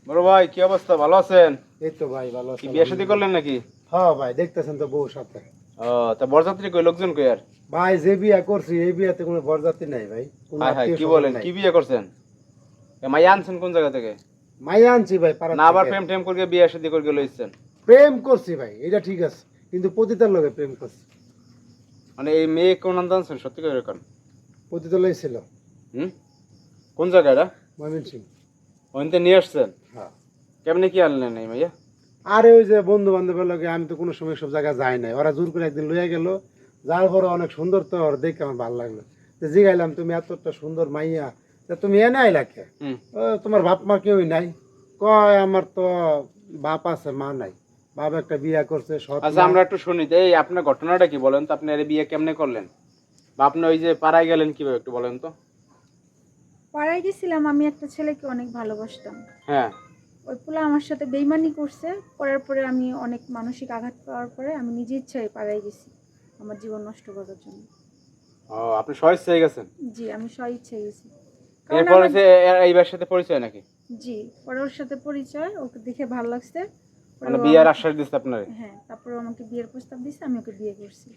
বড় ভাই কি অবস্থা, ভালো আছেন? এই তো ভাই ভালো কি আছি। বিয়ে শাদী করলেন নাকি? হ্যাঁ ভাই, দেখতেছেন তো বউর সাথে। ও, তা বরযাত্রী কই, লোকজন কই আর? ভাই যে বিয়ে করছি এই বিয়েতে কোনো বরযাত্রী নাই ভাই, কোনো হাই হাই, আত্মীয় কি স্বজন বলেন, নাই। কি বিয়ে করছেন? এ মাইয়া আনছেন কোন জায়গা থেকে? মাইয়া আনছি ভাই পাড়া না আবার থেকে। প্রেম টেম করে বিয়ে শাদী করে লইছেন? প্রেম করছি ভাই, এটা ঠিক আছে, কিন্তু পতিতার লগে প্রেম করছি। মানে এই মেয়ে কোন নাম জানছেন, সত্যি করে এরকম? পতিতা লইছিল হুম, কোন জায়গা এটা? ময়মনসিং। ওইতে নিয়ে আসছেন? হ্যাঁ। কেমনে কি আনলেন এই মাইয়া? আরে ওই যে বন্ধু বান্ধবের লগে, আমি তো কোনো সময় সব জায়গায় যাই নাই, ওরা জোর করে একদিন লইয়া গেল। যার পরে অনেক সুন্দর, তো ওর দেখে আমার ভালো লাগলো। তো জিগাইলাম, তুমি এতটা সুন্দর মাইয়া, তা তুমি এনে আইলা কে? হুম। তোমার বাপ মা কেউই নাই? কয় আমার তো বাপ আছে, মা নাই। বাপ একটা বিয়া করছে, সৎ আচ্ছা মা। আমরা একটু শুনি তো, এই আপনার ঘটনাটা কি বলেন তো, আপনি এর বিয়ে কেমনে করলেন বা আপনি ওই যে পাড়ায় গেলেন কিভাবে, একটু বলেন তো। পাড়ায় গেছিলাম, আমি একটা ছেলেকে অনেক ভালোবাসতাম। হ্যাঁ। ওই পোলা আমার সাথে বেইমানি করছে, করার পরে আমি অনেক মানসিক আঘাত পাওয়ার পরে আমি নিজে ইচ্ছায় পাড়ায় গেছি আমার জীবন নষ্ট করার জন্য। ও, আপনি স্বেচ্ছায় গেছেন? জি, আমি স্ব ইচ্ছায় গেছি। কারণ এরপর আমার হচ্ছে এই ভাইয়ের সাথে পরিচয় নাকি? জি, পরে ওর সাথে পরিচয়, ওকে দেখে ভালো লাগছে। পরে মানে ও বিয়ের আমাকে, আশ্বাস দিচ্ছে আপনারে? হ্যাঁ, তারপরে ও আমাকে বিয়ের প্রস্তাব দিছে, আমি ওকে বিয়ে করছি।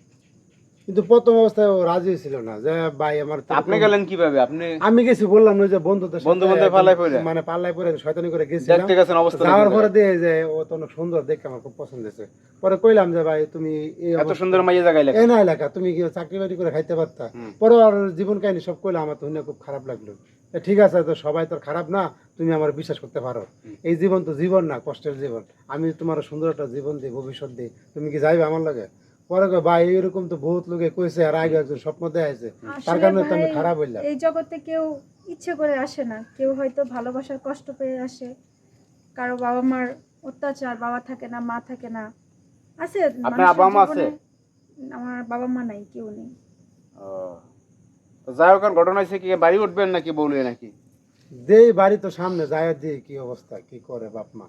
কিন্তু প্রথম অবস্থায় ও রাজি ছিল না, যে ভাই আমার তো আপনি এরকম-" গেলেন কিভাবে? আপনি আমি গেছি, বললাম না যে বন্ধুদের বন্ধু সাথে বান্ধব একদম পাল্লায় পড়ে মানে পাল্লায় পরে শয়তানি করে গেছিলাম। দেখতে গেছেন অবস্থা যাওয়ার দেখতে পরে যায়। দিয়ে যে ও তো অনেক সুন্দর দেখে আমার খুব পছন্দ হয়েছে। পরে কইলাম যে ভাই তুমি এই এত অবস্থা- সুন্দর মাইয়া জায়গায় লেখা। এই না এলাকা, তুমি কি চাকরি বাকরি করে খাইতে পারতা? হুম। পরে আর জীবন কাহিনী সব কইলাম, আমার তো শুনে খুব খারাপ লাগলো। ঠিক আছে, তো সবাই তো খারাপ না, তুমি আমার বিশ্বাস করতে পারো। এই জীবন তো জীবন না, কষ্টের জীবন। আমি তোমার সুন্দর একটা জীবন দিই, ভবিষ্যৎ দিই, তুমি কি যাইবে আমার লগে? পরে কয়, ভাই এরকম তো বহুত লোকে কইছে, আর আগে একজন স্বপ্ন দেখাইছে, তার আসলে কারণে তো আমি ভাই, খারাপ হইলাম। এই জগতে কেউ ইচ্ছে করে আসে না, কেউ হয়তো ভালোবাসার কষ্ট পেয়ে আসে। কারো বাবা মার অত্যাচার, বাবা থাকে না, মা থাকে না, আছে আপনার মানুষের আব্বা মা আছে? জীবনে। আমার বাবা মা নাই, কেউ নেই। ও, তো যাই হোক, আর ঘটনা হয়েছে কি, বাড়ি উঠবেন নাকি বলবে নাকি? দেই বাড়ি তো সামনে যায়, দিয়ে কি অবস্থা, কি করে বাপ মা।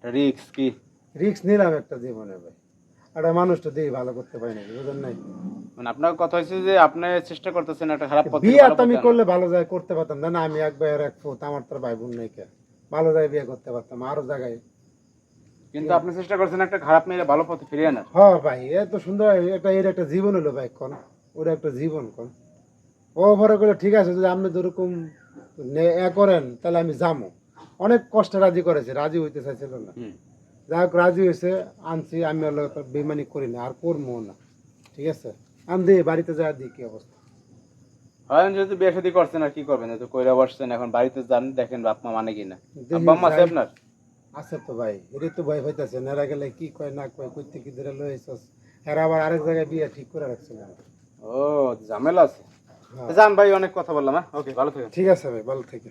রিক্স কি? রিক্স নিলাম একটা জীবনে ভাই, একটা মানুষ তো দিয়ে ভালো করতে পারি না, বুঝলেন নাই? মানে আপনার কথা হচ্ছে যে আপনি চেষ্টা করতেছেন একটা খারাপ পথ থেকে বিয়া ভালো তো আমি পথে আনার। করলে ভালো যায় করতে পারতাম না, না আমি এক ভাই আর এক ফুট, আমার তো ভাই বোন নাই কে, ভালো যায় বিয়ে করতে পারতাম আরো জায়গায়। কিন্তু আপনি চেষ্টা করছেন একটা খারাপ মেয়ের ভালো পথে ফিরিয়ে আনার। হ ভাই, এত সুন্দর একটা, এর একটা জীবন হলো ভাই, কোন ওর একটা জীবন কোন। ও ভরে করলে ঠিক আছে, যদি আপনি যেরকম করেন তাহলে আমি যাবো। অনেক কষ্টে রাজি করেছে, রাজি হইতে চাইছিল না। হুম। যাই হোক রাজি হয়েছে, আনছি, আমি ওর লগে তো বেইমানি করি না, আর করবো না। ঠিক আছে, আমি দিই বাড়িতে যা দিই কি অবস্থা। হয় যেহেতু বিয়ে শাদী করছেন, আর কি করবেন, যেহেতু কইরা বসছেন, এখন বাড়িতে যান, দেখেন বাপ মা মানে কিনা। দেখি আব্বা আম্মা আছে যাই। আপনার? আছে তো ভাই, এটাই তো ভয় হইতাছে, নেরা গেলে কি কয় না কয়, কইতে কি ধরে লই আইছস। এরা আবার আরেক জায়গায় বিয়ে ঠিক করে রাখছিল। ও, ঝামেলা আছে। হ্যাঁ। যান ভাই, অনেক কথা বললাম। হ্যাঁ, ওকে, ভালো থাকেন। ঠিক আছে ভাই, ভালো থেকে।